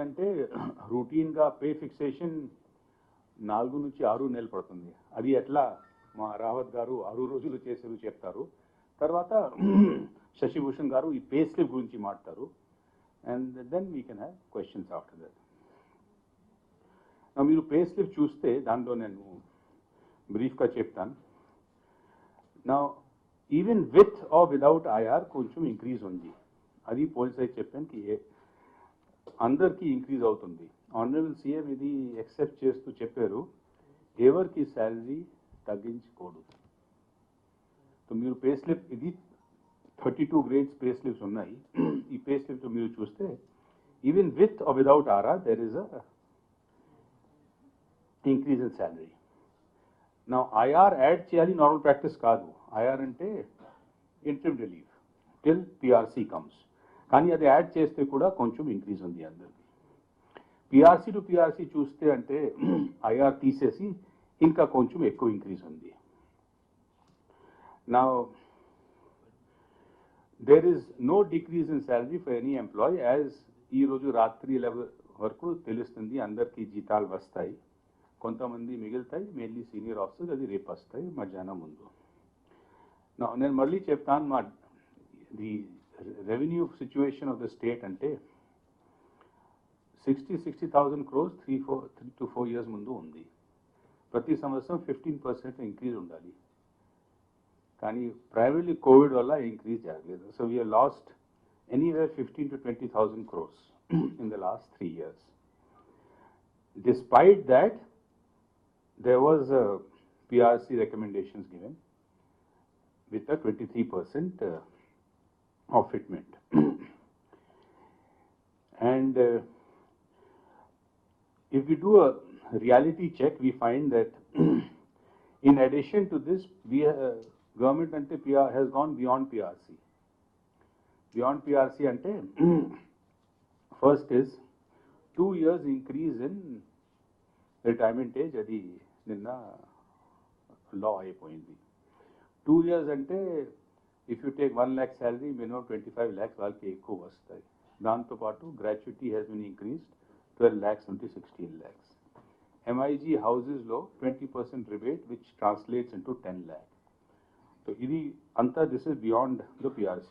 అంటే రొటీన్గా pay fixation 4 నుంచి 6 నెలలు పడుతుంది. అది ఎట్లా మా రావత్ గారు 6 రోజులు చేసారు చెప్తారు. తర్వాత శశిభూషణ్ గారు ఈ పే స్లిప్ గురించి మాట్లాడతారు. And then we can have questions after that. మీరు పే స్లిప్ చూస్తే దాంట్లో నేను బ్రీఫ్గా చెప్తాను. నా even with or without IR కొంచెం ఇంక్రీజ్ ఉంది. అది పోలీస్ అయితే చెప్పాను కి అందరికీ ఇంక్రీజ్ అవుతుంది. ఆనరబుల్ సీఎం ఇది ఎక్సెప్ట్ చేస్తూ చెప్పారు, ఎవరికి శాలరీ తగ్గించకూడదు. సో మీరు పే స్లిప్ ఇది 32 గ్రేడ్స్ పే స్లిప్స్ ఉన్నాయి. ఈ పే స్లిప్ మీరు చూస్తే even with or without RR there is a increase in salary. నా ఐఆర్ యాడ్ చేయాలి నార్మల్ ప్రాక్టీస్ కాదు. ఐఆర్ అంటే interim relief till PRC comes. కానీ అది యాడ్ చేస్తే కూడా కొంచెం ఇంక్రీజ్ ఉంది అందరికి. పిఆర్సీ టు పిఆర్సీ చూస్తే అంటే ఐఆర్ తీసేసి ఇంకా కొంచెం ఎక్కువ ఇంక్రీజ్ ఉంది. నా there is no decrease in salary for any employee as ఈరోజు రాత్రి 11 వరకు తెలుస్తుంది అందరికీ జీతాలు వస్తాయి. కొంతమంది మిగులుతాయి, మెయిన్లీ సీనియర్ ఆఫీసర్స్, అది రేపు వస్తాయి మధ్యాహ్నం ముందు. నేను మళ్ళీ చెప్తాను, మా the revenue situation of the state అంటే 60,000 crores 3 to 4 years ముందు ఉంది. ప్రతి సంవత్సరం 15% ఇంక్రీజ్ ఉండాలి. కానీ ప్రైవేట్లీ కోవిడ్ వల్ల ఇంక్రీజ్ జరగలేదు. So we have lost anywhere 15,000 to 20,000 crores in the last 3 years. Despite that, there was a PRC recommendations given with a 23% of fitment. And if we do a reality check, we find that in addition to this, government ante has gone beyond PRC. Beyond PRC ante first is 2 years increase in retirement age. Adi ninna law అయిపోయింది. 2 years ante if you take 1 lakh salary, minimum 25 lakhs వాళ్ళకి ఎక్కువ వస్తాయి. దాంతో పాటు gratuity has been increased 12 lakhs into 16 lakhs. MIG houses లో 20% rebate which translates into 10 lakh. So idi anta this is beyond the PRC.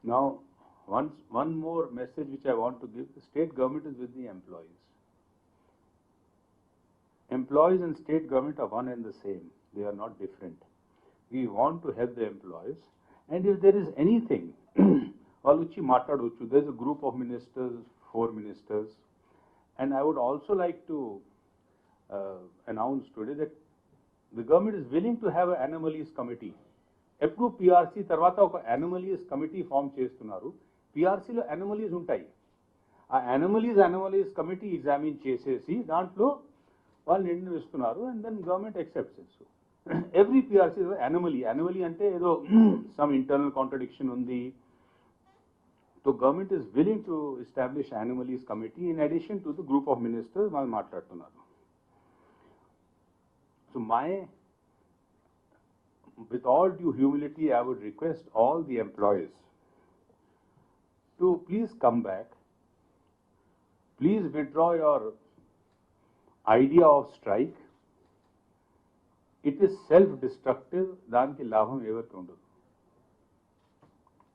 Now one more message which I want to give: the state government is with the employees. Employees and state government are one and the same. They are not different. We want to help the employees, and if there is anything, Aluchi Mataduchu, there is a group of ministers, 4 ministers, and I would also like to announce today that the government is willing to have an anomalies committee. ఎప్పుడు PRC తర్వాత ఒక anomalies committee form చేస్తున్నారు. పిఆర్సీలో anomalies ఉంటాయి. ఆ anomalies committee examine చేసేసి దాంట్లో వాళ్ళు నిర్ణయిస్తున్నారు. And then government accepts. Every PRC anomaly అంటే ఏదో సమ్ ఇంటర్నల్ కాంట్రడిక్షన్ ఉంది. So government is willing to establish anomalies committee in addition to the group of ministers వాళ్ళు మాట్లాడుతున్నారు. So with all due humility, I would request all the employees to please come back. Please withdraw your idea of strike. It is self-destructive. Danki labham evarku undadu.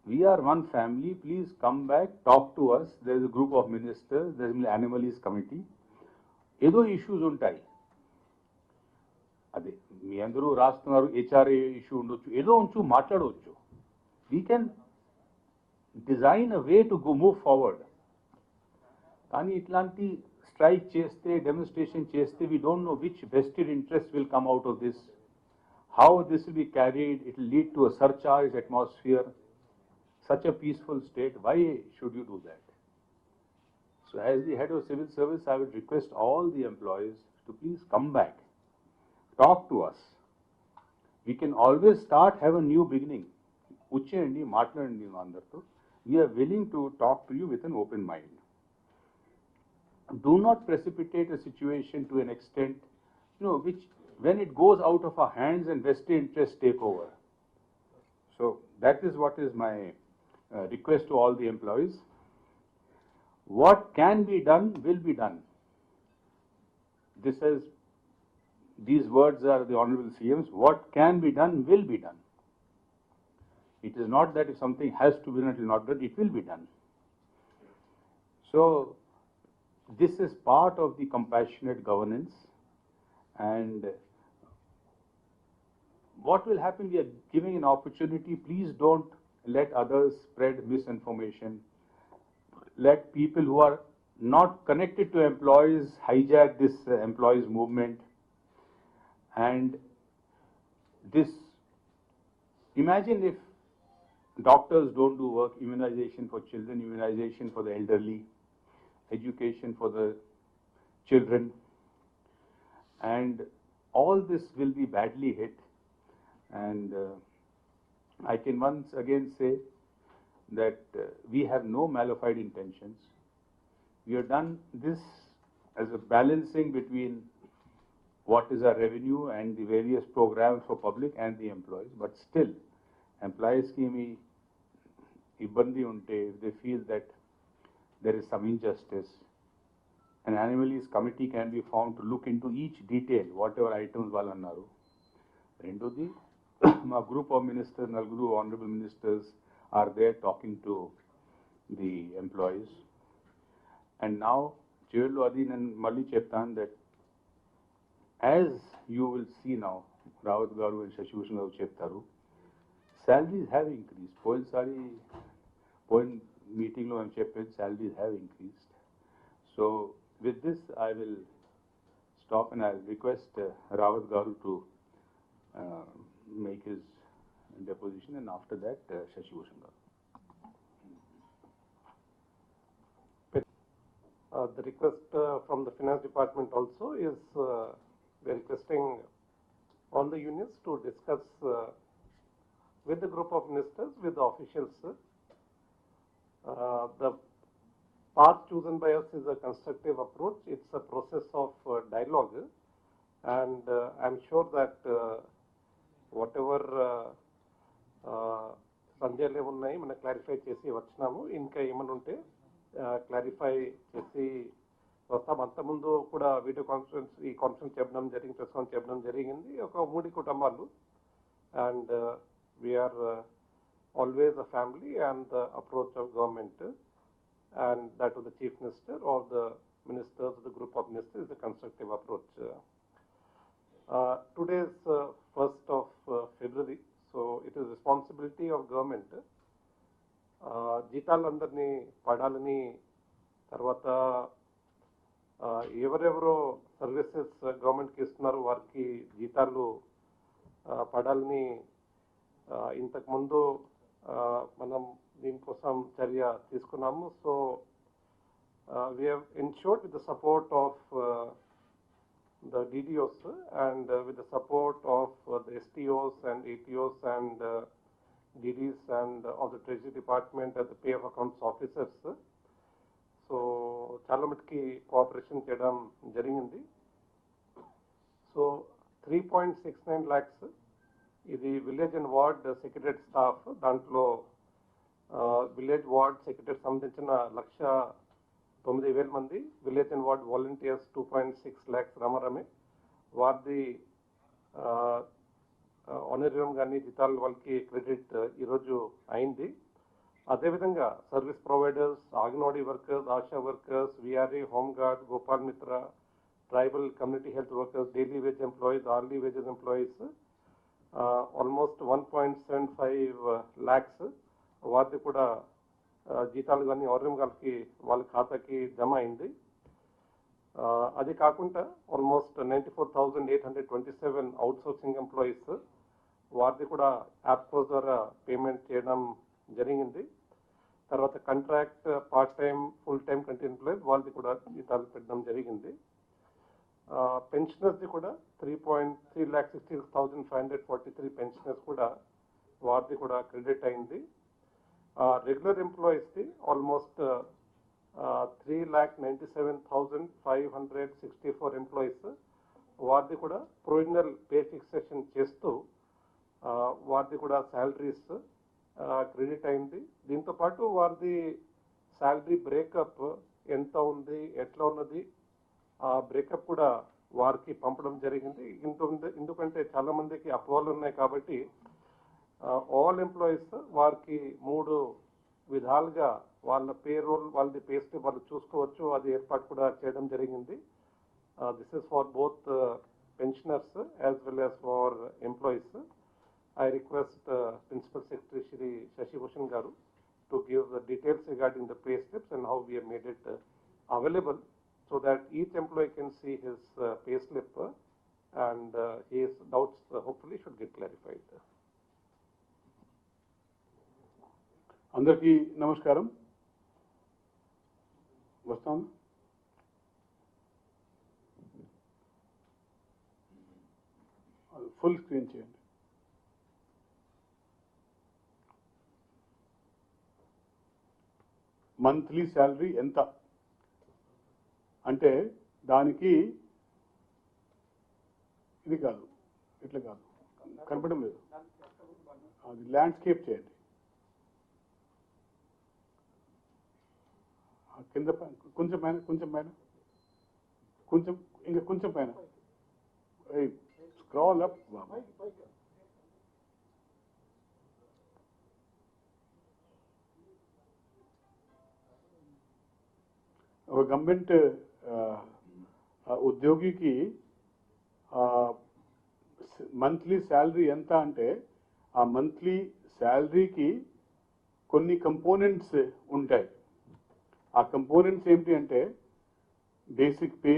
We are one family. Please come back, talk to us. There is a group of ministers. There is an anomalies committee. Edo issues untai. అదే మీ అందరూ రాస్తున్నారు, HRA issue ఉండొచ్చు, ఏదో ఉంచు మాట్లాడవచ్చు. We can design a way to move forward. కానీ ఇట్లాంటి strike చేస్తే, డెమోన్స్ట్రేషన్ చేస్తే, we don't know which vested interest will come out of this, how this will be carried. It will lead to a surcharge atmosphere. Such a peaceful state, why should you do that? So as the head of civil service, I would request all the employees to please come back. Talk to us. We can always have a new beginning. Uchcheyandi, maatladandi andartho. We are willing to talk to you with an open mind. Do not precipitate a situation to an extent, which when it goes out of our hands and vested interests take over. So that is what is my request to all the employees. What can be done will be done. These words are the Honorable CM's. What can be done will be done. It is not that if something has to be done, it will not be done, it will be done. So, this is part of the compassionate governance, and what will happen, we are giving an opportunity. Please don't let others spread misinformation. Let people who are not connected to employees hijack this employees movement. And this, imagine if doctors don't do work, immunization for children, immunization for the elderly, education for the children, and all this will be badly hit. And I can once again say that we have no malified intentions. We have done this as a balancing between what is our revenue and the various programs for public and the employees. But still, employees ki me ibandi unte, they feel that there is some injustice. An animalist committee can be formed to look into each detail, whatever items వాళ్ళు అన్నారు. రెండోది, మా group of ministers, నలుగురు honorable ministers are there talking to the employees. And now, చివరిలో అది నేను మళ్ళీ చెప్తాను that as you will see now, Rawat garu and Shashibhushan garu చెప్తారు, salaries have increased. పోయిన మీటింగ్లో మేము చెప్పేది salaries have increased. So with this, I will stop and I'll request Rawat garu to make his deposition, and after that, Shashibhushan garu. The request from the finance department also is we are requesting all the unions to discuss with the group of ministers, with the officials. The path chosen by us is a constructive approach. It's a process of dialogue, and I'm sure that whatever సందేహాలు ఉన్నాయి మనం clarify చేసి వచ్చినాము. ఇంకా ఏమైనా ఉంటే clarify చేసి వస్తాం. అంతకుముందు కూడా వీడియో కాన్ఫరెన్స్ ఈ కాన్ఫరెన్స్ చెప్పడం జరిగింది, ప్రెస్ కాన్ఫరెన్స్ చెప్పడం జరిగింది. ఒక 3 కుటుంబాలు, and we're always a family and the approach of government and that of the chief minister or the ministers, the group of ministers, is a constructive approach. Today is 1st of February, so it is responsibility of government జీతాలందరినీ పడాలని, తర్వాత ఎవరెవరో services గవర్నమెంట్కి ఇస్తున్నారు వారికి జీతాలు పడాలని ఇంతకుముందు మనం దీనికోసం చర్య తీసుకున్నాము. So we have ensured with the support of the DDOs and with the support of the STOs and ATOs and DDs and of the Treasury Department and the Pay of Accounts officers. So చాలా మటుకి cooperation చేయడం జరిగింది. So 3.69 lakhs ఇది village and ward secretary staff, దాంట్లో village ward secretary సంబంధించిన 1,09,000 మంది, village and ward volunteers 2.6 lakhs రామారామే, వారిది ఆనరేరియం కానీ జీతాలు వాళ్ళకి క్రెడిట్ ఈరోజు అయింది. అదేవిధంగా service providers, anganwadi workers, ASHA workers, VRA, home guard, Gopal Mitra, tribal community health workers, daily wage employees, hourly wages employees almost 1.75 lakhs వారిది కూడా జీతాలు కానీ ఆర్ఎం గారికి వాళ్ళ ఖాతాకి జమ అయింది. అది కాకుండా ఆల్మోస్ట్ 94,827 అవుట్సోర్సింగ్ ఎంప్లాయీస్ వారిది కూడా యాప్కోస్ ద్వారా పేమెంట్ చేయడం జరిగింది. తర్వాత contract, part time, full time continue employees వాళ్ళది కూడా జీతాలు పెట్టడం జరిగింది. పెన్షనర్స్ది కూడా 3,66,543 పెన్షనర్స్ కూడా వారిది కూడా క్రెడిట్ అయింది. రెగ్యులర్ ఎంప్లాయీస్ది ఆల్మోస్ట్ 3,97,564 ఎంప్లాయీస్ వారిది కూడా ప్రొవిజనల్ పే ఫిక్సేషన్ చేస్తూ వారిది కూడా శాలరీస్ క్రెడిట్ అయింది. దీంతోపాటు వారిది శాలరీ బ్రేకప్ ఎంత ఉంది, ఎట్లా ఉన్నది, ఆ బ్రేకప్ కూడా వారికి పంపడం జరిగింది. ఎందుకంటే చాలా మందికి అపోహలు ఉన్నాయి కాబట్టి ఆల్ ఎంప్లాయీస్ వారికి 3 విధాలుగా వాళ్ళ పేరోల్, వాళ్ళది పే స్లిప్ వాళ్ళు చూసుకోవచ్చు. అది ఏర్పాటు కూడా చేయడం జరిగింది. This is for both pensioners as well as for employees. I request Principal Secretary Shri Shashi Bhushan Garu to give the details regarding the pay slips and how we have made it available so that each employee can see his pay slip and his doubts hopefully should get clarified. అందరికీ నమస్కారం. వస్తాం. Full screen చేయండి. Monthly salary ఎంత అంటే దానికి ఇది కాదు, ఇట్లా కాదు, కనపడడం లేదు, అది ల్యాండ్స్కేప్ చేయండి. కింద కొంచెం పైన, కొంచెం పైన, కొంచెం ఇంకా కొంచెం పైన, స్క్రాల్ అప్. ఒక గవర్నమెంట్ ఉద్యోగికి మంత్లీ శాలరీ ఎంత అంటే ఆ మంత్లీ శాలరీకి కొన్ని కంపోనెంట్స్ ఉంటాయి. ఆ కంపోనెంట్స్ ఏంటి అంటే basic pay,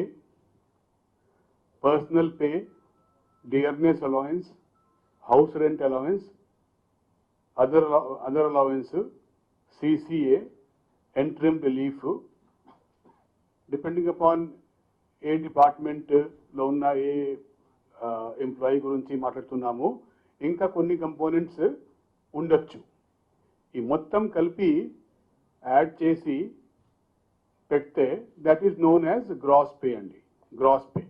personal pay, dearness allowance, house rent allowance, other allowance, CCA, interim relief, depending upon ఏ డిపార్ట్మెంట్లో ఉన్న ఏ ఎంప్లాయీ గురించి మాట్లాడుతున్నాము, ఇంకా కొన్ని కంపోనెంట్స్ ఉండొచ్చు. ఈ మొత్తం కలిపి యాడ్ చేసి పెడితే that is known as gross pay అండి. Gross pay.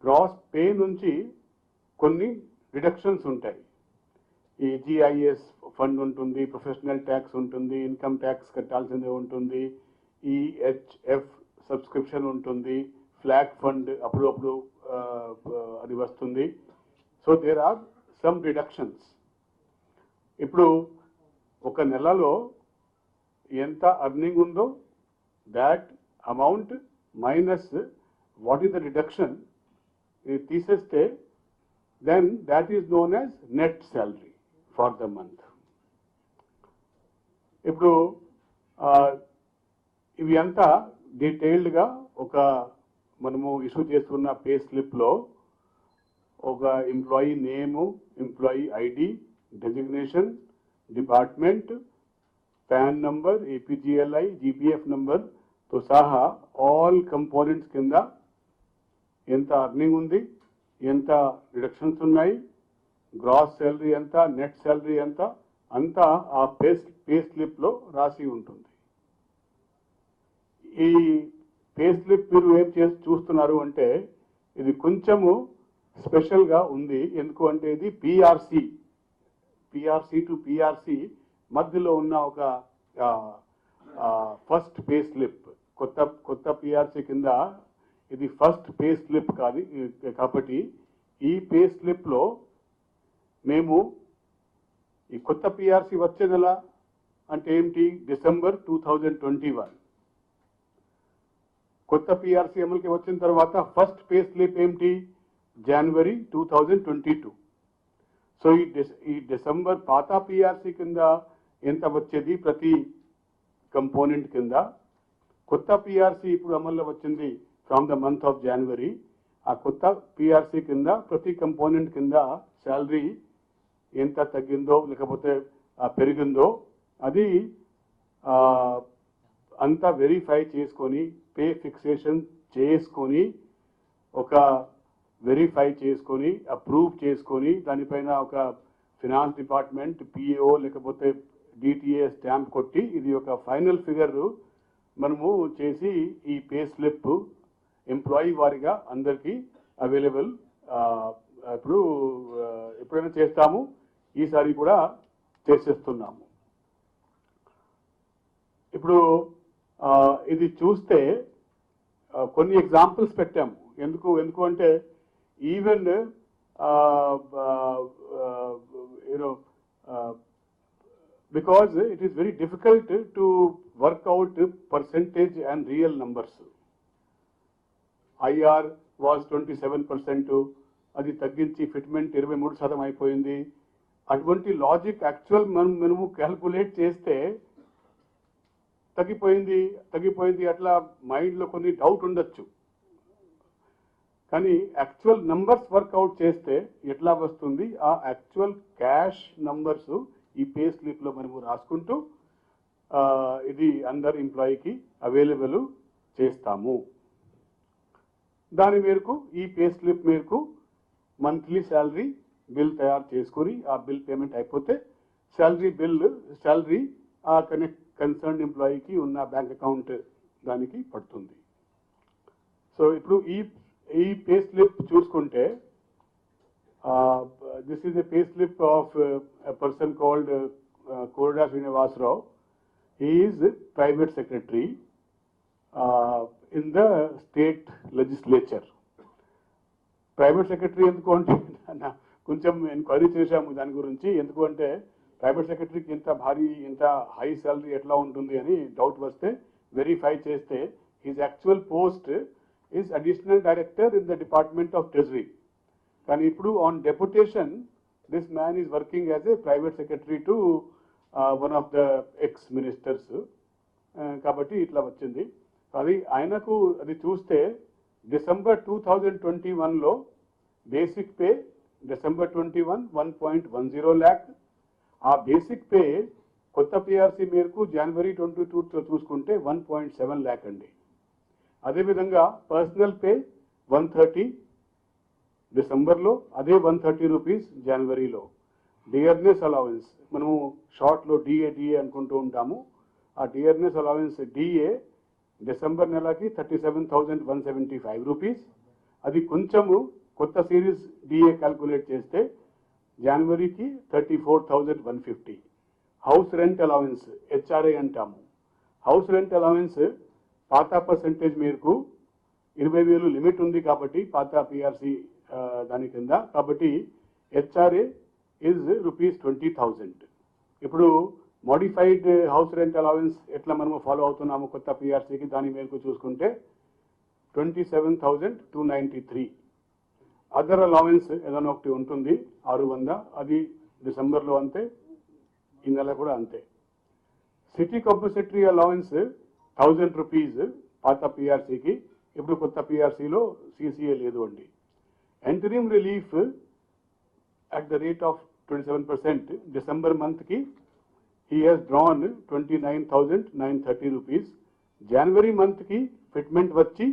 గ్రాస్ పే నుంచి కొన్ని డిడక్షన్స్ ఉంటాయి. ఈ GIS ఫండ్ ఉంటుంది, ప్రొఫెషనల్ ట్యాక్స్ ఉంటుంది, ఇన్కమ్ ట్యాక్స్ కట్టాల్సిందే ఉంటుంది, EHF సబ్స్క్రిప్షన్ ఉంటుంది, ఫ్లాగ్ ఫండ్ అప్పుడప్పుడు అది వస్తుంది. So there are some deductions. ఇప్పుడు ఒక నెలలో ఎంత అర్నింగ్ ఉందో that amount minus what is the deduction ఇది తీసేస్తే then that is known as net salary for the month. ఇప్పుడు ఇవి అంతా డీటెయిల్డ్గా ఒక మనము ఇష్యూ చేస్తున్న పే స్లిప్లో ఒక ఎంప్లాయీ నేము, employee ID, designation, department, PAN number, APGLI, GPF నంబర్తో సహా ఆల్ కంపోనెంట్స్ కింద ఎంత అర్నింగ్ ఉంది, ఎంత డిడక్షన్స్ ఉన్నాయి, గ్రాస్ శాలరీ ఎంత, నెట్ శాలరీ ఎంత, అంతా ఆ పే స్లిప్లో రాసి ఉంటుంది. ఈ పే స్లిప్ మీరు ఏం చేసి చూస్తున్నారు అంటే ఇది కొంచెము స్పెషల్గా ఉంది. ఎందుకు అంటే ఇది PRC టు PRC మధ్యలో ఉన్న ఒక ఫస్ట్ పే స్లిప్. కొత్త PRC కింద ఇది ఫస్ట్ పే స్లిప్ కాదు కాబట్టి ఈ పే స్లిప్లో మేము ఈ కొత్త PRC వచ్చే నెల అంటే ఏంటి, డిసెంబర్ 2021. కొత్త PRC అమలుకి వచ్చిన తర్వాత ఫస్ట్ పే స్లిప్ ఏంటి, జనవరి 2022. సో ఈ డిసెంబర్ పాత PRC కింద ఎంత వచ్చేది ప్రతి కంపోనెంట్ కింద, కొత్త PRC ఇప్పుడు అమల్లో వచ్చింది ఫ్రమ్ ద మంత్ ఆఫ్ జనవరి. ఆ కొత్త PRC కింద ప్రతి కంపోనెంట్ కింద శాలరీ ఎంత తగ్గిందో లేకపోతే పెరిగిందో అది అంతా వెరిఫై చేసుకొని పే ఫిక్సేషన్ చేసుకొని ఒక వెరిఫై చేసుకొని అప్రూవ్ చేసుకొని దానిపైన ఒక ఫినాన్స్ డిపార్ట్మెంట్ PAO లేకపోతే DTA స్టాంప్ కొట్టి ఇది ఒక ఫైనల్ ఫిగర్ మనము చేసి ఈ పే స్లిప్ ఎంప్లాయీ వారిగా అందరికీ అవైలబుల్ ఇప్పుడు ఎప్పుడైనా చేస్తాము, ఈసారి కూడా చేసేస్తున్నాము. ఇప్పుడు ఇది చూస్తే కొన్ని ఎగ్జాంపుల్స్ పెట్టాము. ఎందుకు అంటే even you know because it is very difficult to work out percentage and real numbers. IR was 27%, అది తగ్గించి ఫిట్మెంట్ 23% అయిపోయింది. అటువంటి లాజిక్ యాక్చువల్ మనము క్యాల్కులేట్ చేస్తే తగ్గిపోయింది అట్లా మైండ్లో కొన్ని డౌట్ ఉండొచ్చు. కానీ యాక్చువల్ నంబర్స్ వర్కౌట్ చేస్తే ఎట్లా వస్తుంది, ఆ యాక్చువల్ క్యాష్ నంబర్స్ ఈ పే స్లిప్లో మనము రాసుకుంటూ ఇది అందర్ ఎంప్లాయీకి అవైలబుల్ చేస్తాము. దాని మేరకు ఈ పే స్లిప్ మేరకు మంత్లీ శాలరీ బిల్ తయారు చేసుకుని ఆ బిల్ పేమెంట్ అయిపోతే శాలరీ ఆ కన్సర్న్ ఎంప్లాయీకి ఉన్న బ్యాంక్ అకౌంట్ దానికి పడుతుంది. సో ఇప్పుడు ఈ పే స్లిప్ చూసుకుంటే this is a pay slip of a person called Koda Srinivas Rao. He is private secretary in the state legislature. Private secretary ఎందుకు అంటే కొంచెం ఎంక్వైరీ చేశాము దాని గురించి. ఎందుకు అంటే ప్రైవేట్ సెక్రటరీకి ఇంత హై శాలరీ ఎట్లా ఉంటుంది అని డౌట్ వస్తే వెరిఫై చేస్తే his actual post is additional director in the department of treasury. కానీ ఇప్పుడు on deputation this man is working as a private secretary to one of the ex ministers. కాబట్టి ఇట్లా వచ్చింది. అది ఆయనకు అది చూస్తే డిసెంబర్ 2021లో బేసిక్ పే డిసెంబర్ 21 1.10 lakh. ఆ బేసిక్ పే కొత్త పిఆర్సీ మేరకు జనవరి 22 చూసుకుంటే 1.7 lakh అండి. అదేవిధంగా పర్సనల్ పే 130 డిసెంబర్లో, అదే 130 రూపీస్ జనవరిలో. డియర్నెస్ అలవెన్స్ మనము షార్ట్లో డిఏ అనుకుంటూ ఉంటాము. ఆ డియర్నెస్ అలవెన్స్ డిఏ డిసెంబర్ నెలకి 37,175 రూపీస్. అది కొంచెము కొత్త సిరీస్ డిఏ క్యాల్కులేట్ చేస్తే జనవరికి 34,150. హౌస్ రెంట్ అలవెన్స్ హెచ్ఆర్ఏ అంటాము. హౌస్ రెంట్ అలవెన్స్ పాత పర్సెంటేజ్ మేరకు 20,000 లిమిట్ ఉంది కాబట్టి పాత పిఆర్సీ దాని కింద, కాబట్టి హెచ్ఆర్ఏ ఇస్ ₹20,000. ఇప్పుడు మోడిఫైడ్ హౌస్ రెంట్ అలవెన్స్ ఎట్లా మనము ఫాలో అవుతున్నాము కొత్త పిఆర్సీకి దాని మేరకు చూసుకుంటే 27,293. అదర్ అలవెన్స్ ఏదైనా ఒకటి ఉంటుంది 600, అది డిసెంబర్లో అంతే, ఈ నెల కూడా అంతే. సిటీ కంపల్సరీ అలవెన్స్ 1,000 రూపీస్ పాత పిఆర్సీకి, ఇప్పుడు కొత్త పిఆర్సీలో సిసిఏ లేదు అండి. Interim relief at the rate of 27%, December month ki he has drawn 29,930 rupees. January month ki fitment వచ్చి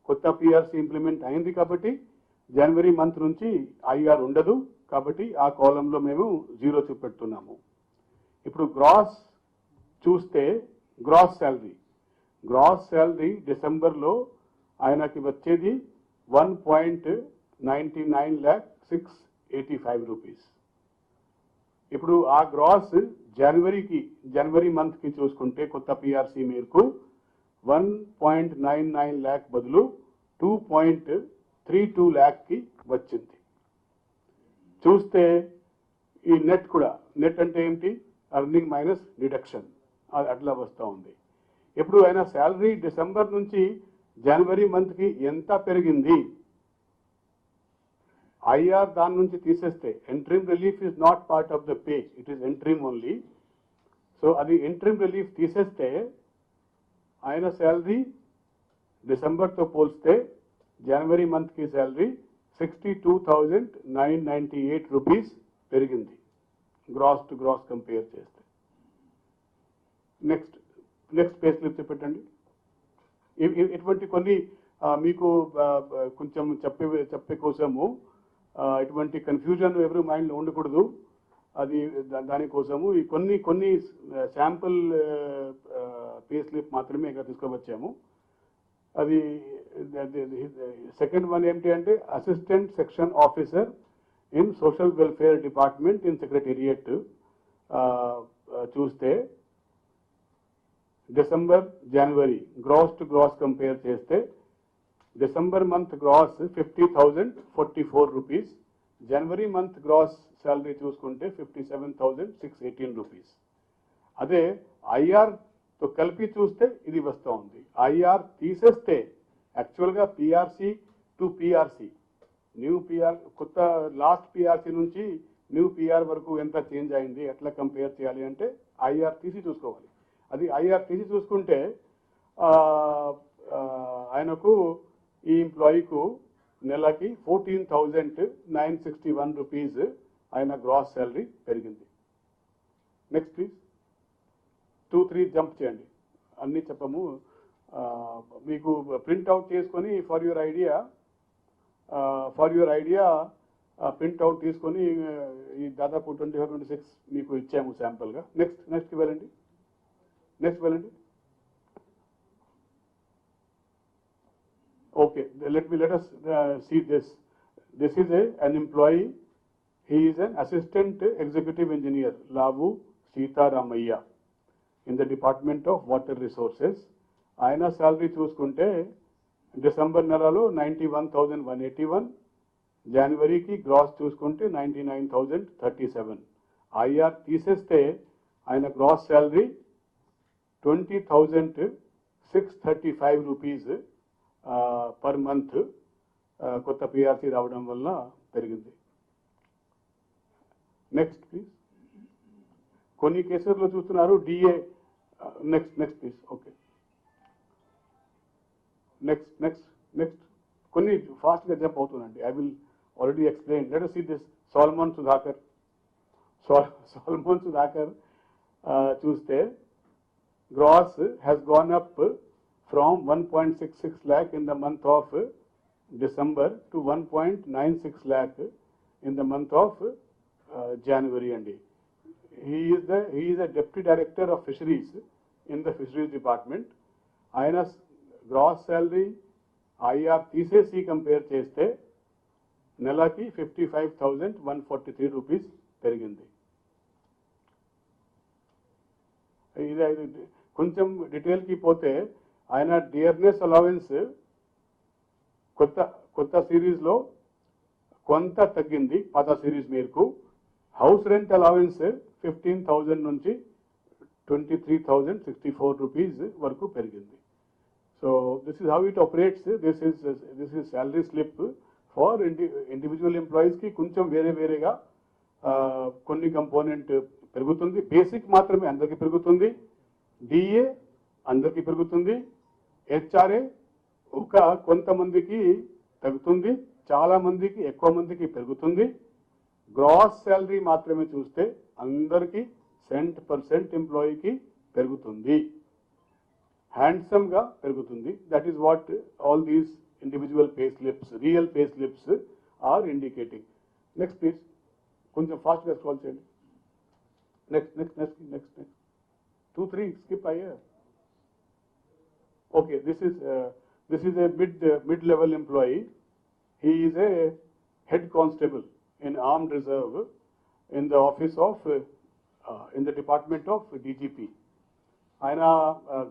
కొత్త పిఆర్సీ ఇంప్లిమెంట్ అయింది కాబట్టి జనవరి మంత్ నుంచి ఐఆర్ ఉండదు కాబట్టి ఆ కాలంలో మేము 0 చూపెడుతున్నాము. ఇప్పుడు గ్రాస్ చూస్తే గ్రాస్ శాలరీ డిసెంబర్లో ఆయనకి వచ్చేది 1.99,685 రూపీస్. ఇప్పుడు ఆ గ్రాస్ జనవరి మంత్ కి చూసుకుంటే కొత్త పిఆర్సీ మేరకు 1.99 lakh బదులు 2.32 lakh కి వచ్చింది. చూస్తే ఈ నెట్ అంటే ఏంటి, అర్నింగ్ మైనస్ డిడక్షన్, అట్లా వస్తూ ఉంది. ఇప్పుడు ఆయన శాలరీ డిసెంబర్ నుంచి జనవరి మంత్ కి ఎంత పెరిగింది, ఐఆర్ దాని నుంచి తీసేస్తే interim relief is not part of the pay, it is interim only. So అది ఇంటరిమ్ రిలీఫ్ తీసేస్తే ఆయన శాలరీ డిసెంబర్తో పోల్స్తే జనవరి మంత్ కి శాలరీ 62,998 రూపీస్ పెరిగింది గ్రాస్ టు గ్రాస్ కంపేర్ చేస్తే. నెక్స్ట్ పే స్లిప్ పెట్టండి. ఇటువంటి కొన్ని మీకు కొంచెం చెప్పే కోసము ఇటువంటి కన్ఫ్యూజన్ ఎవరి మైండ్లో ఉండకూడదు, అది దానికోసము ఈ కొన్ని శాంపుల్ పే స్లిప్ మాత్రమే ఇక్కడ తీసుకువచ్చాము. అది సెకండ్ వన్ ఏంటి అంటే assistant section officer in social welfare department in secretariat చూస్తే డిసెంబర్ జనవరి గ్రాస్ టు గ్రాస్ కంపేర్ చేస్తే డిసెంబర్ మంత్ గ్రాస్ 50,044 రూపీస్, జనవరి మంత్ గ్రాస్ శాలరీ చూసుకుంటే 57,618 రూపీస్. అదే ఐఆర్తో కలిపి చూస్తే ఇది వస్తూ ఉంది. ఐఆర్ తీసేస్తే యాక్చువల్గా PRC to PRC, new PR కొత్త లాస్ట్ పిఆర్సీ నుంచి న్యూ పిఆర్ వరకు ఎంత చేంజ్ అయింది, ఎట్లా కంపేర్ చేయాలి అంటే ఐఆర్ తీసి చూసుకోవాలి. అది ఐఆర్ తీసి చూసుకుంటే ఆయనకు ఈ ఎంప్లాయీకు నెలకి 14,961 రూపీస్ ఆయన గ్రాస్ శాలరీ పెరిగింది. Next please. 2-3 జంప్ చేయండి, అన్నీ చెప్పము. మీకు ప్రింట్అవుట్ చేసుకొని ఫర్ యువర్ ఐడియా ప్రింట్అవుట్ తీసుకొని ఈ దాదాపు 25-26 మీకు ఇచ్చాము శాంపుల్గా. నెక్స్ట్ వెళ్ళండి. Okay, let us see this. This is an employee. He is an assistant executive engineer, Lavu Sitaramaya, in the Department of Water Resources. Ayana salary చూసుకుంటే December నెలలో 91,181, జనవరికి gross చూసుకుంటే 99,037. ఐఆర్ తీసేస్తే ఆయన gross salary 20,635 rupees per month కొత్త PRC రావడం వల్ల పెరిగింది. Next please. కొన్ని కేసుల్లో చూస్తున్నారు DA. Next please. Okay, next కొన్ని ఫాస్ట్గా జంప్ అవుతుందండి. I will already explain. Let us see this. Solomon Sudhakar చూస్తే gross has gone up from 1.66 lakh in the month of December to 1.96 lakh in the month of January. And he is a deputy director of fisheries in the fisheries department. ఆయన gross salary IR తీసేసి compare చేస్తే నెలకి 55,143 rupees పెరిగింది. ఇది కొంచెం డీటెయిల్కి పోతే ఆయన dearness allowance కొత్త సిరీస్లో కొంత తగ్గింది పాత సిరీస్ మేరకు. హౌస్ రెంట్ అలవెన్స్ 15,000 నుంచి 23,064 రూపీస్ వరకు పెరిగింది. So this is how it operates. This is salary slip for individual ఎంప్లాయీస్కి కొంచెం వేరేగా కొన్ని కంపోనెంట్ పెరుగుతుంది. బేసిక్ మాత్రమే అందరికీ పెరుగుతుంది, డిఏ అందరికీ పెరుగుతుంది, హెచ్ఆర్ఏ కొంతమందికి తగ్గుతుంది, చాలా మందికి ఎక్కువ మందికి పెరుగుతుంది. గ్రాస్ శాలరీ మాత్రమే చూస్తే అందరికీ 100% ఎంప్లాయీకి పెరుగుతుంది, హ్యాండ్సమ్గా పెరుగుతుంది. That is what all these individual pay slips, real pay slips are indicating. Next please. కొంచెం ఫాస్ట్గా స్క్రోల్ చేయండి. నెక్స్ట్ 2-3 skip అయ్యా. Okay, this is a mid-level employee. He is a head constable in armed reserve in the office of in the department of DGP. ఆయన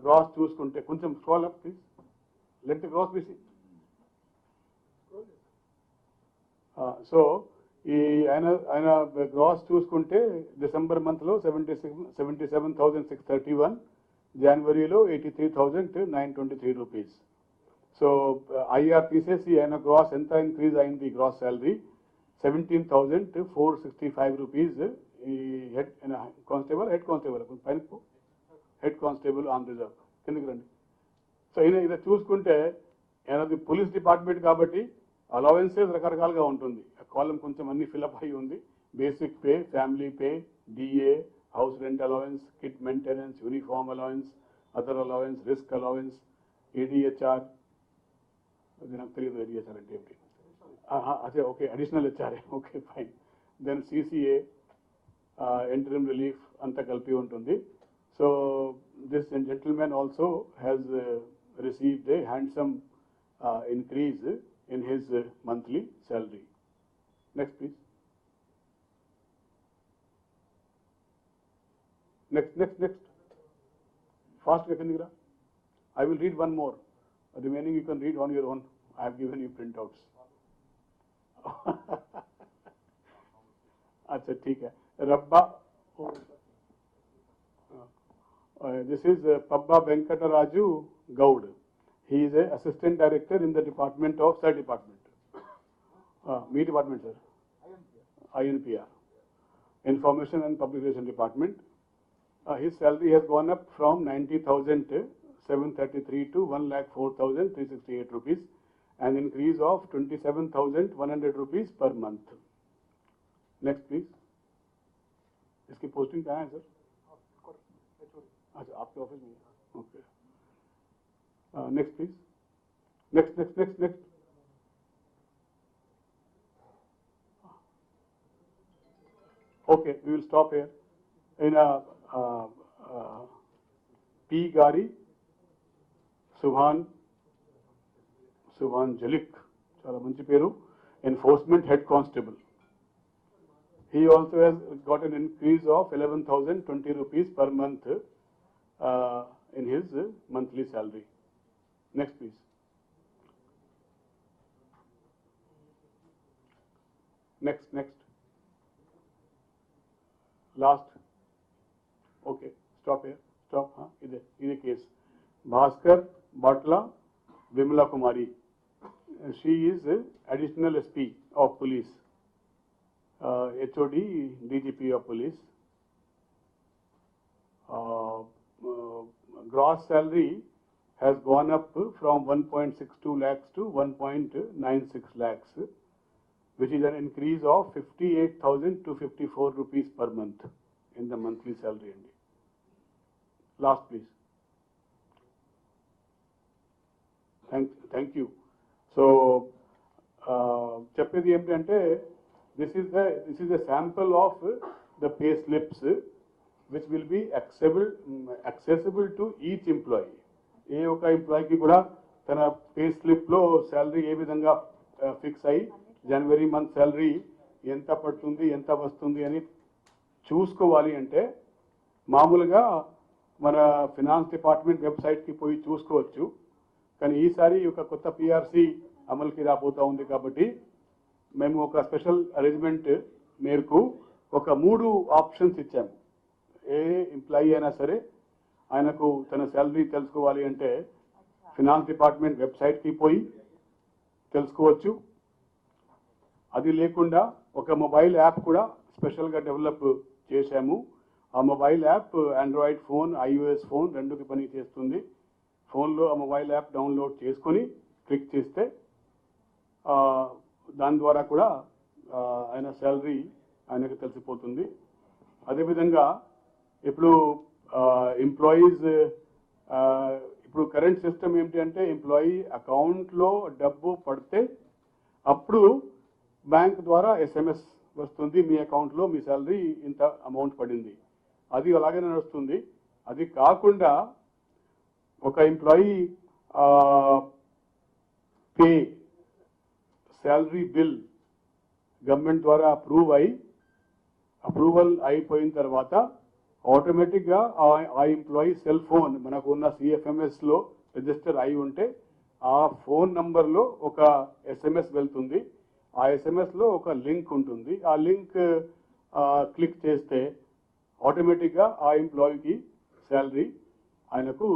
gross చూసుకుంటే కొంచెం scroll up please. Let the gross be see. So ఈ ఆయన gross చూసుకుంటే December మంత్లో 77,631, జనవరిలో 83,923 rupees. So IR తీసేసి ఆయన గ్రాస్ ఎంత ఇంక్రీజ్ అయింది? Gross salary 17,465 rupees. ఈ హెడ్ కానిస్టేబుల్ పైన హెడ్ కానిస్టేబుల్ ఆన్ రిజర్వ్. కిందకి రండి. సో ఇది చూసుకుంటే ఆయనది పోలీస్ డిపార్ట్మెంట్ కాబట్టి అలవెన్సెస్ రకరకాలుగా ఉంటుంది. కాలం కొంచెం అన్ని ఫిలప్ అయి ఉంది. Basic pay, family pay, DA, house rent allowance, kit maintenance, uniform allowance, other allowance, risk allowance, ADHR. అది నాకు తెలియదు ఏడిహెచ్ఆర్ అంటే ఏంటి. అదే okay, additional HRA. Okay fine. Then CCA, interim relief అంతా కలిపి ఉంటుంది. So this gentlemen also has received a handsome increase in his monthly salary. Next please. Next. Fast Kakathiya. I will read one more. Remaining you can read on your own. I have given you printouts. अच्छा ठीक है. Rabba. This is Pabba Venkataraju Gaud. He is a assistant director in the department of Sir Department. Me department, sir. INPR. Information and Public Relations Department. His salary has gone up from 90,733 to 1,04,368 rupees, an increase of 27,100 rupees per month. Next, please. इसकी posting कहाँ है sir? अच्छा आपके office में. Okay. Next, please. Next. Okay, we will stop here. In P. Gari, Subhan Jalik, chala manchi peru, Enforcement Head Constable. He also has got an increase of 11,020 rupees per month in his monthly salary. Next, please. Next. Last. Okay, stop here. Stop. Either case. Bhaskar Batla Vimla Kumari. She is additional SP of police. HOD DGP of police. Gross salary has gone up from 1.62 lakhs to 1.96 lakhs, which is an increase of 58,254 rupees per month in the monthly salary. Last, please. Thank you. So, చెప్పేది ఏంటంటే this is a sample of the pay slips which will be accessible to each employee. ఏ ఒక ఎంప్లాయీకి కూడా తన pay స్లిప్లో salary ఏ విధంగా fix అయ్యి జనవరి month salary ఎంత పడుతుంది ఎంత వస్తుంది అని చూసుకోవాలి అంటే మామూలుగా మన ఫినాన్స్ డిపార్ట్మెంట్ వెబ్సైట్కి పోయి చూసుకోవచ్చు. కానీ ఈసారి ఒక కొత్త పిఆర్సి అమలుకి రాబోతూ ఉంది కాబట్టి మేము ఒక స్పెషల్ అరేంజ్మెంట్ మేరకు ఒక 3 ఆప్షన్స్ ఇచ్చాము. ఏ ఎంప్లాయీ అయినా సరే ఆయనకు తన శాలరీ తెలుసుకోవాలి అంటే ఫినాన్స్ డిపార్ట్మెంట్ వెబ్సైట్కి పోయి తెలుసుకోవచ్చు. అది లేకుండా ఒక మొబైల్ యాప్ కూడా స్పెషల్గా డెవలప్ చేశాము. ఆ mobile app Android phone, iOS phone రెండుకి పని చేస్తుంది. ఫోన్లో ఆ మొబైల్ యాప్ డౌన్లోడ్ చేసుకొని క్లిక్ చేస్తే దాని ద్వారా కూడా ఆయన శాలరీ ఆయనకు తెలిసిపోతుంది. అదేవిధంగా ఇప్పుడు ఎంప్లాయీస్ ఇప్పుడు కరెంట్ సిస్టమ్ ఏంటి అంటే ఎంప్లాయీ అకౌంట్లో డబ్బు పడితే అప్పుడు బ్యాంక్ ద్వారా SMS వస్తుంది, మీ అకౌంట్లో మీ శాలరీ ఇంత అమౌంట్ పడింది. అది అలాగే నడుస్తుంది. అది కాకుండా ఒక employee pay salary bill government ద్వారా అప్రూవల్ అయిపోయిన తర్వాత ఆటోమేటిక్గా ఆ ఎంప్లాయీ సెల్ ఫోన్ మనకు ఉన్న CFMSలో రిజిస్టర్ అయి ఉంటే ఆ ఫోన్ నంబర్లో ఒక SMS వెళ్తుంది. ఆ SMSలో ఒక లింక్ ఉంటుంది. ఆ లింక్ క్లిక్ చేస్తే ఆటోమేటిక్గా ఆ ఎంప్లాయీకి శాలరీ ఆయనకు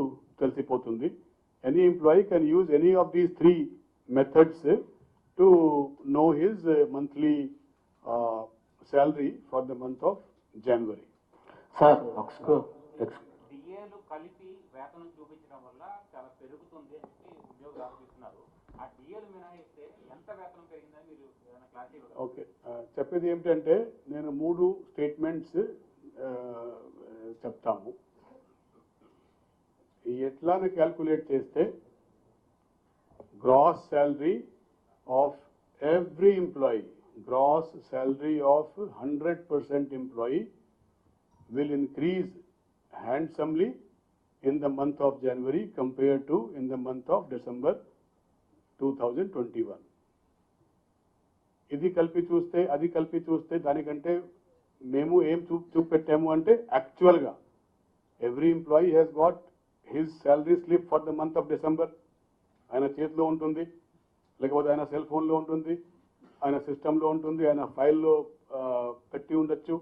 తెలిసిపోతుంది. Any employee can use any of these 3 methods to know his monthly salary for the month of January. Sir డిఏలు కలిపి వేతనం చూపించడం వల్ల చాలా పెరుగుతుంది అని చెప్పి ఉద్యోగులు ఆరోపిస్తున్నారు. ఆ డిఏలు మినహాయిస్తే ఎంత వేతనం పెరిగిందని మీరు ఏమైనా క్లారిటీ ఇవ్వగలరా? ఓకే, చెప్పేది ఏమిటంటే నేను 3 స్టేట్మెంట్స్ చెప్తాము. ఎట్లానే క్యాల్కులేట్ చేస్తే gross salary of every employee, gross salary of 100% employee will increase handsomely in the month of January compared to in the month of December 2021. ఇది కలిపి చూస్తే అది కలిపి చూస్తే దానికంటే మేము ఏం చూపెట్టాము అంటే యాక్చువల్గా every employee has got his salary slip for the month of December ఆయన చేతిలో ఉంటుంది, లేకపోతే ఆయన సెల్ ఫోన్లో ఉంటుంది, ఆయన సిస్టంలో ఉంటుంది, ఆయన ఫైల్లో పెట్టి ఉండొచ్చు.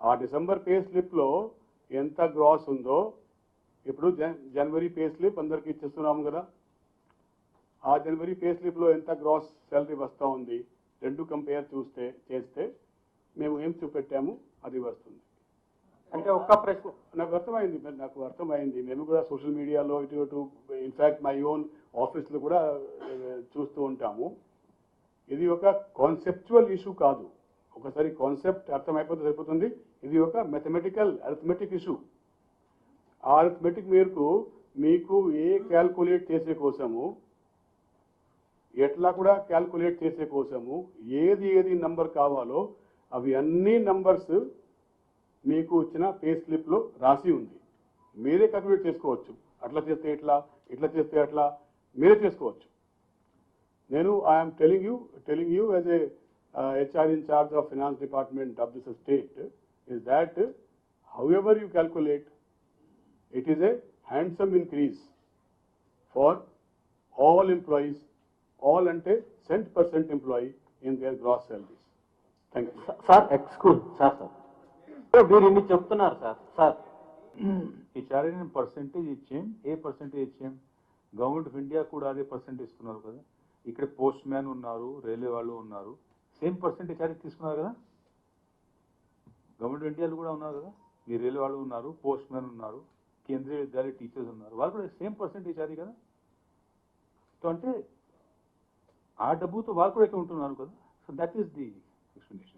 ఆ డిసెంబర్ పే స్లిప్లో ఎంత గ్రాస్ ఉందో ఇప్పుడు జనవరి పే స్లిప్ అందరికీ ఇచ్చేస్తున్నాము కదా, ఆ జనవరి పే స్లిప్లో ఎంత గ్రాస్ శాలరీ వస్తూ ఉంది రెండు కంపేర్ చేస్తే మేము ఏం చూపెట్టాము అది వస్తుంది. అంటే ఒక్క ప్రశ్న నాకు అర్థమైంది. మేము కూడా సోషల్ మీడియాలో ఇటు ఇన్ఫ్యాక్ట్ మై ఓన్ ఆఫీస్లో కూడా చూస్తూ ఉంటాము. ఇది ఒక కాన్సెప్చువల్ ఇష్యూ కాదు. ఒకసారి కాన్సెప్ట్ అర్థమైపోతే సరిపోతుంది. ఇది ఒక మ్యాథమెటికల్ అరిథమెటిక్ ఇష్యూ. ఆ అరిథమెటిక్ మేరకు మీకు క్యాల్కులేట్ చేసే కోసము, ఎట్లా కూడా క్యాల్కులేట్ చేసే కోసము ఏది నంబర్ కావాలో అవి అన్ని నంబర్స్ మీకు వచ్చిన పే స్లిప్లో రాసి ఉంది. మీరే క్యాల్కులేట్ చేసుకోవచ్చు. అట్లా చేస్తే ఇట్లా చేస్తే అట్లా మీరే చేసుకోవచ్చు. నేను I'm telling you as a HR in charge of finance department of this state is that however you calculate it is a handsome increase for all employees, all ante cent% employee in their gross salaries. Thank you. Sir excuse sir మీరు ఇన్ని చెప్తున్నారు sir HRA percentage ఇచ్చాం, ఏ percentage ఇచ్చాం? Government of India కూడా అదే percentage ఇస్తున్నారు కదా. ఇక్కడ పోస్ట్ మ్యాన్ ఉన్నారు, రైల్వే వాళ్ళు ఉన్నారు, సేమ్ పర్సెంటేజ్ హెచ్ఆర్ఏ తీసుకున్నారు కదా. గవర్నమెంట్ ఆఫ్ ఇండియాలో కూడా ఉన్నారు కదా, ఈ రైల్వే వాళ్ళు ఉన్నారు, పోస్ట్ మ్యాన్ ఉన్నారు, కేంద్రీయ విద్యాలయ టీచర్స్ ఉన్నారు, వాళ్ళు కూడా సేమ్ పర్సెంటేజ్ అది కదా. సో అంటే ఆ డబ్బుతో వాళ్ళు కూడా ఇక్కడ ఉంటున్నారు కదా. So that is the explanation.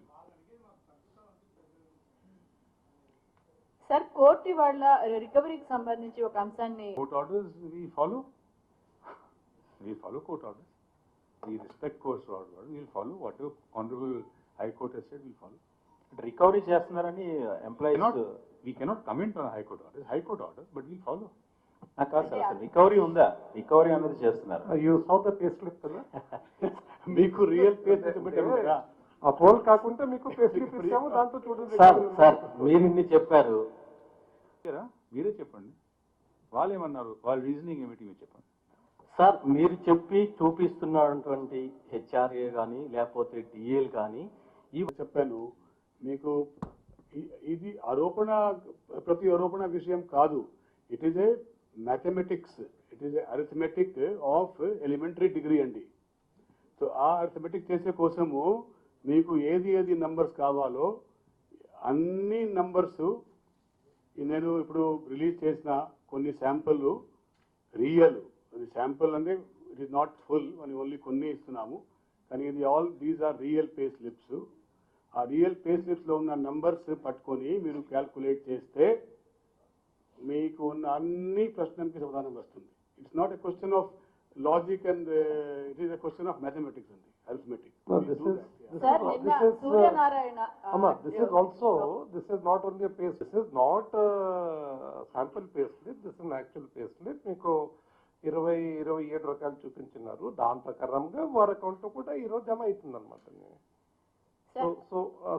Sir court వాళ్ళ రికవరీకి సంబంధించి ఒక అంశాన్ని, court orders we follow court orders, we respect court order, will follow whatever honourable high court has said, will follow. Recovery చేస్తున్నారని employees We cannot comment on high court order, but we follow. నాకు కాదు sir, అసలు recovery ఉందా? Recovery అనేది చేస్తున్నారు. You సౌ the pay slip కదా, మీకు రియల్ పే స్లిప్ పెట్టాము కదా. ఆ పోల్ కాకుండా మీకు పే స్లిప్ ఇస్తాము, దాంతో చూడండి. సార్ మీరు ఇన్ని చెప్పారు, మీరే చెప్పండి, వాళ్ళు ఏమన్నారు, వాళ్ళ రీజనింగ్ ఏమిటి మీరు చెప్పండి. సార్ మీరు చెప్పి చూపిస్తున్నటువంటి హెచ్ఆర్ఏ కానీ లేకపోతే డిఎల్ కానీ చెప్పాను మీకు. ఇది ప్రతి ఆరోపణ విషయం కాదు. It is a mathematics, it is a arithmetic of elementary degree అండి. సో ఆ అరిథమెటిక్ చేసే కోసము మీకు ఏది నంబర్స్ కావాలో అన్ని నంబర్స్ నేను ఇప్పుడు రిలీజ్ చేసిన కొన్ని శాంపుల్ రియల్. అది శాంపుల్ అంటే ఇట్ ఈస్ నాట్ ఫుల్ అని ఓన్లీ కొన్ని ఇస్తున్నాము, కానీ ఇది these are real pay slips. ఆ రియల్ పే స్లిప్స్లో ఉన్న నంబర్స్ పట్టుకొని మీరు క్యాల్కులేట్ చేస్తే మీకు ఉన్న అన్ని ప్రశ్నలకి సమాధానం వస్తుంది. It's not a question of logic and it is a question of mathematics అండి, అరిథమెటిక్. సార్ నిన్న Suryanarayana, this is not only a pay slip, this is not a sample pay slip, this is an actual pay slip. మీకు 27 రకాలు చూపించినారు, దాని ప్రకారంగా వారి account కూడా ఈరోజు జమ అవుతుంది అనమాట.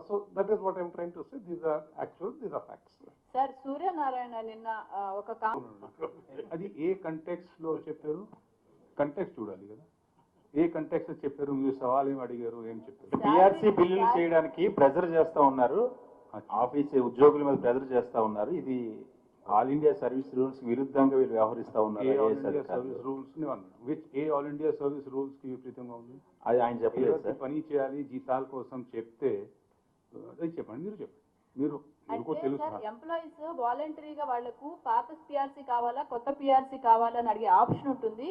So that is what I'm trying to say. These are actual, these are facts. Sir Suryanarayana నిన్న ఒక అది ఏ కంటెక్స్ట్ లో చెప్పారు, కంటెక్స్ట్ చూడాలి కదా. ఏ కంటెక్స్ట్ చెప్పారు, మీరు సవాల్ ఏం అడిగారు, ఏం చెప్పారు? పిఆర్సీ బిల్లులు చేయడానికి ప్రెజర్ చేస్తా ఉన్నారు, ఆఫీస్ ఉద్యోగుల మీద ప్రెజర్ చేస్తా ఉన్నారు. ఇది ఆల్ ఇండియా సర్వీస్ రూల్స్ విరుద్ధంగా వీళ్ళు వ్యవహరిస్తా ఉన్నారు. Service rules all India service rules కి విపరీతంగా ఉంది. అది ఆయన చెప్పలేదు. పని చేయాలి జీతాల కోసం చెప్తే అది చెప్పండి, మీరు చెప్పండి. మీరు ఎంప్లాయీస్ వాలంటరీగా వాళ్లకు పాత పిఆర్సీ కావాలా కొత్త పిఆర్సీ కావాలా అని అడిగే ఆప్షన్ ఉంటుంది.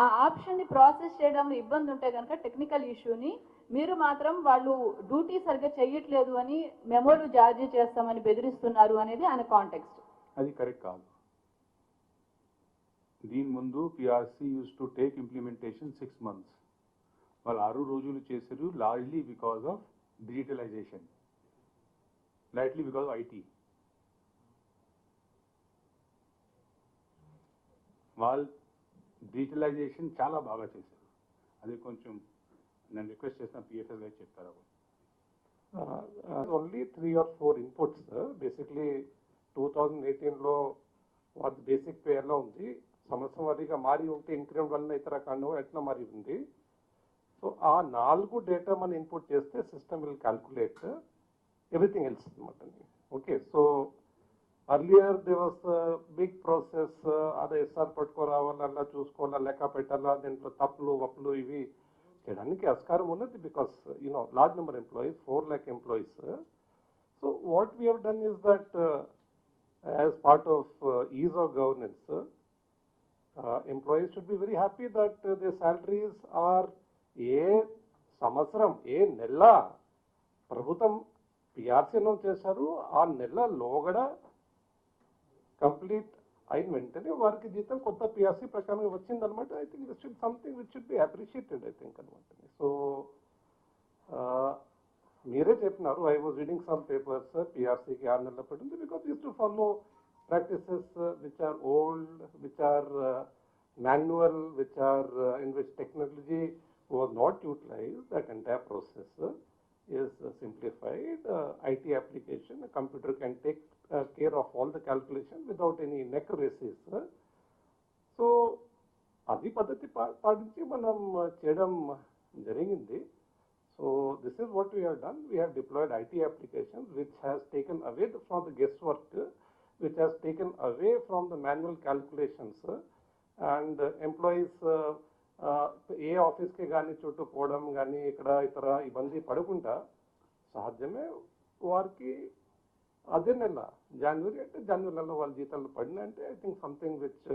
ఆ ఆప్షన్ ని ప్రాసెస్ చేయడంలో ఇబ్బంది ఉంటే కనుక టెక్నికల్ ఇష్యూని మీరు మాత్రం వాళ్ళు డ్యూటీ సరిగ్గా చెయ్యట్లేదు అని మెమోలు జారీ చేస్తామని బెదిరిస్తున్నారు అనేది ఆయన కాంటెక్స్ట్. అది కరెక్ట్ కాదు. దీని ముందు PRC used to take implementation 6 months. వాళ్ళు 6 రోజులు చేశారు, largely because of digitalization, lightly because of IT. వాళ్ళు డిజిటలైజేషన్ చాలా బాగా చేశారు. అది కొంచెం నేను రిక్వెస్ట్ చేసిన పిఎఫ్ఎస్ గారు చెప్తారు. Only 3 or 4 inputs. బేసిక్లీ 2018లో వారి బేసిక్ పే ఎలా ఉంది, సంవత్సరం వారీగా మారి ఉంటే ఇంక్రిమెంట్ వల్ల ఇతర కాండం ఎట్లా మారి ఉంది. సో ఆ 4 డేటా మనం ఇన్పుట్ చేస్తే system will calculate everything else అనమాట. Okay, so earlier they was big process, అదే ఎస్ఆర్ పట్టుకోరావాలా, అలా చూసుకోవాలా, లెక్క పెట్టాలా, దీంట్లో తప్పులు వప్పులు ఇవి చేయడానికి ఆస్కారం ఉన్నది. Because large number employees, 4 lakh employees. So what we have done is that as part of ease of governance, employees should be very happy that their salaries are ఏ సంవత్సరం ఏ నెల ప్రభుత్వం పిఆర్సీ అనౌన్స్ చేశారు ఆ నెల లోగడ కంప్లీట్ అయిన వెంటనే వారికి జీతం కొత్త పిఆర్సీ ప్రకారంగా వచ్చిందనమాట. I think this should something which should be appreciated I think అనమాట. సో మీరే చెప్పినారు, I was reading some papers, పిఆర్సీకి 6 నెలలు పడింది because use to follow practices which are old, which are manual, which are in which technology was not utilized. That entire process is simplified. IT application, a computer can take care of all the calculation without any neck races. So అది పద్ధతి పాటించి మనం చేయడం జరిగింది. So this is what we have done. We have deployed IT applications which has taken away from the guesswork, which has taken away from the manual calculations, and employees ఏ ఆఫీస్కి కానీ చుట్టూ పోవడం కానీ ఇక్కడ ఇతర ఇబ్బంది పడకుండా సహజమే వారికి అదే నెల జనవరి అంటే జనవరి నెలలో వాళ్ళ జీతాలు పడినా అంటే I think something which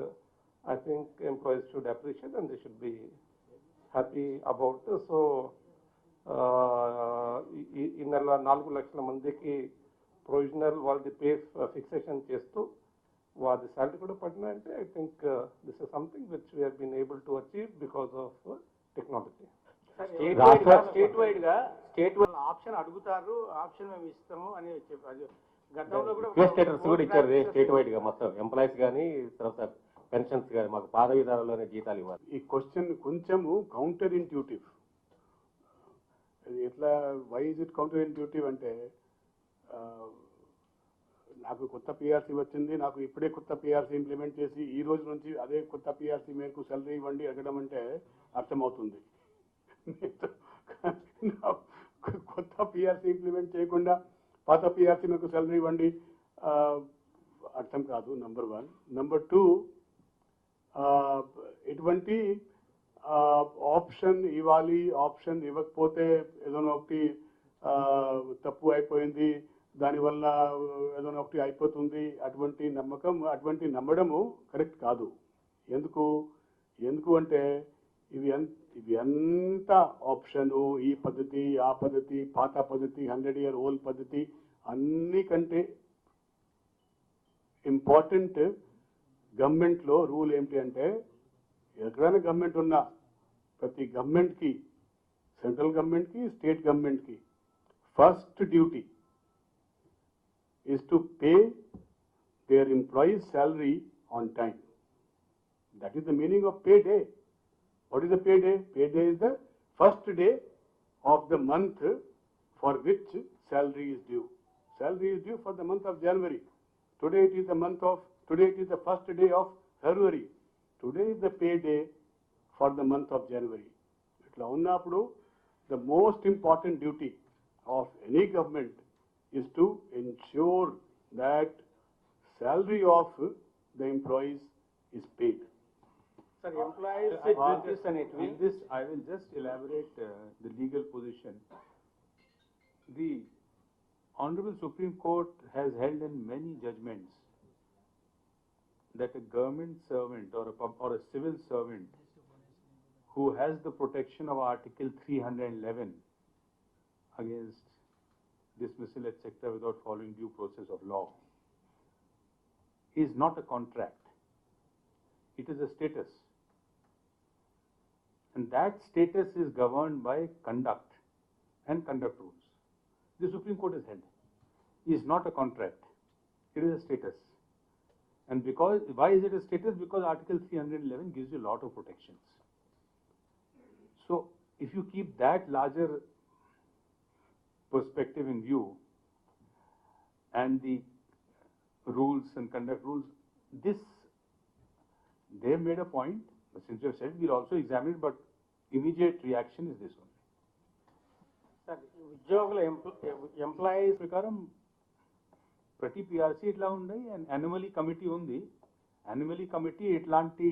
I think employees should appreciate and they should be happy about. So ఈ నెల 4 లక్షల మందికి ప్రొవిజనల్ వాళ్ళది పే ఫిక్సేషన్ చేస్తూ వారి శాలరీ కూడా పడినా అంటే I think this is something which we have been able to achieve because of technology. Statewide గా ఆప్షన్ అడుగుతారు, ఆప్షన్ మేము ఇస్తాము అని చెప్పారు. గతంలో కూడా ఇచ్చారు స్టేట్ వైడ్ గా మొత్తం ఎంప్లాయీస్ కానీ తర్వాత పెన్షన్స్ కానీ మాకు పాద విధానంలోనే జీతాలు ఇవ్వాలి. ఈ క్వశ్చన్ కొంచెము కౌంటర్ ఇంట్యూటివ్. ఎట్లా why is it counter intuitive అంటే నాకు కొత్త పిఆర్సీ వచ్చింది, నాకు ఇప్పుడే కొత్త పిఆర్సీ ఇంప్లిమెంట్ చేసి ఈ రోజు నుంచి అదే కొత్త పిఆర్సీ మేరకు సాలరీ ఇవ్వండి అడగడం అంటే అర్థమవుతుంది. కొత్త పిఆర్సీ ఇంప్లిమెంట్ చేయకుండా పాత పిఆర్సీ మీకు సాలరీ ఇవ్వండి అర్థం కాదు, నంబర్ 1. నంబర్ 2, ఎటువంటి ఆప్షన్ ఇవ్వాలి, ఆప్షన్ ఇవ్వకపోతే ఏదైనా ఒకటి తప్పు అయిపోయింది, దానివల్ల ఏదైనా ఒకటి అయిపోతుంది, అటువంటి నమ్మడము కరెక్ట్ కాదు. ఎందుకు అంటే ఇవి ఎంత ఆప్షను, ఈ పద్ధతి ఆ పద్ధతి పాత పద్ధతి 100 year old పద్ధతి అన్నికంటే ఇంపార్టెంట్ గవర్నమెంట్లో రూల్ ఏంటి అంటే ఎక్కడైనా గవర్నమెంట్ ఉన్నా ప్రతి గవర్నమెంట్కి, సెంట్రల్ గవర్నమెంట్కి, స్టేట్ గవర్నమెంట్కి first duty is to pay their employees' salary on time. That is the meaning of payday. What is the payday? Payday is the first day of the month for which salary is due. Salary is due for the month of January. Today it is the first day of February. Today is the payday for the month of January. Itla unnappudu the most important duty of any government is to ensure that salary of the employees is paid. Sir, employees In this, I will just elaborate the legal position. The Honorable Supreme Court has held in many judgments that a government servant or a civil servant who has the protection of Article 311 against dismissal, etc., without following due process of law, is not a contract. It is a status. And that status is governed by conduct and conduct rules. The Supreme Court has held. It is not a contract. It is a status. And why is it a status? Because Article 311 gives you a lot of protections. So, if you keep that larger perspective in view and the rules and conduct rules, this, they made a point, since you have said, we'll also examine it, but immediate reaction is this one. Sir ఉద్యోగుల employees ప్రకారం ప్రతి PRC ఇట్లా ఉన్నాయి and annually committee ఉంది. Annually committee ఇట్లాంటి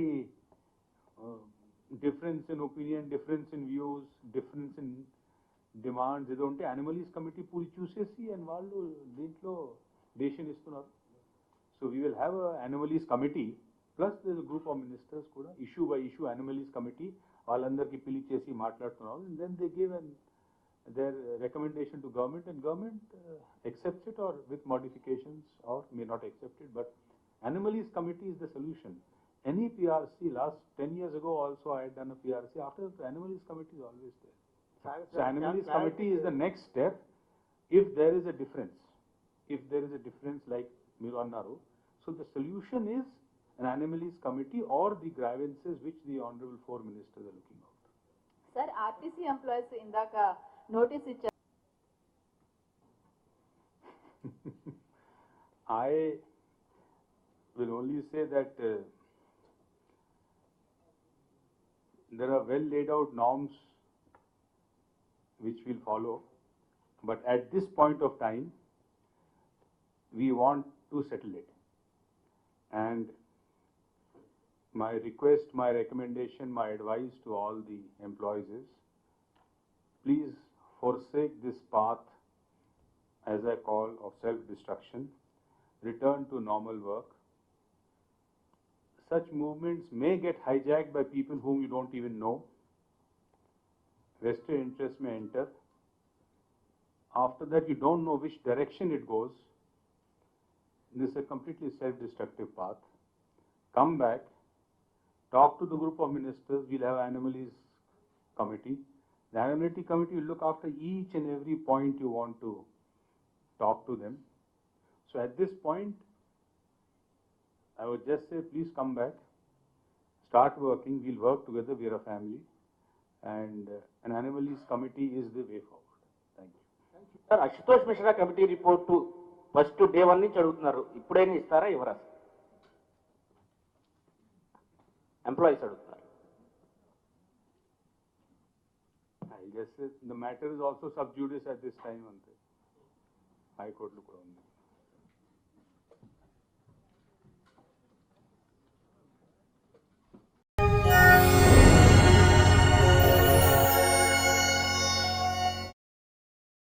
difference in opinion, difference in views, difference in demands ఏదో ఉంటే యాన్యువలీస్ committee puri చూసేసి అండ్ వాళ్ళు దీంట్లో డెసిషన్ ఇస్తున్నారు. So we will have anomalies committee plus the group of ministers కూడా issue by issue anomalies committee వాళ్ళందరికీ పిలిచేసి మాట్లాడుతున్నారు. And then they give and their recommendation to government, and government accepts it or with modifications or may not accept it, but Anomalies Committee is the solution. Any PRC, last 10 years ago also I had done a PRC, after the Anomalies Committee is always there. So Anomalies Committee is the next step if there is a difference. If there is a difference like Miru Annaru, so the solution is an Anomalies Committee or the grievances which the Honorable Four Ministers are looking out. Sir, RTC employees indaka notice ichcharu. I will only say that there are well laid out norms which we'll follow, but at this point of time, we want to settle it. And my request, my recommendation, my advice to all the employees is, please forsake this path, as I call, of self-destruction. Return to normal work. Such movements may get hijacked by people whom you don't even know. Vested interest may enter. After that, you don't know which direction it goes. This is a completely self-destructive path. Come back, talk to the group of ministers. We'll have Anomalies Committee. The Anomaly Committee will look after each and every point you want to talk to them. So at this point, I would just say, please come back, start working. We'll work together. We are a family, and an Anomalies Committee is the way forward. Thank you. Sir Ashutosh Mishra committee report first day 1 నుంచి అడుగుతున్నారు. ఇప్పుడైనా ఇస్తారా ఇవ్వరా? Employees అడుగుతున్నారు. I guess the matter is also sub judice at this time. High Court lo kuda undi.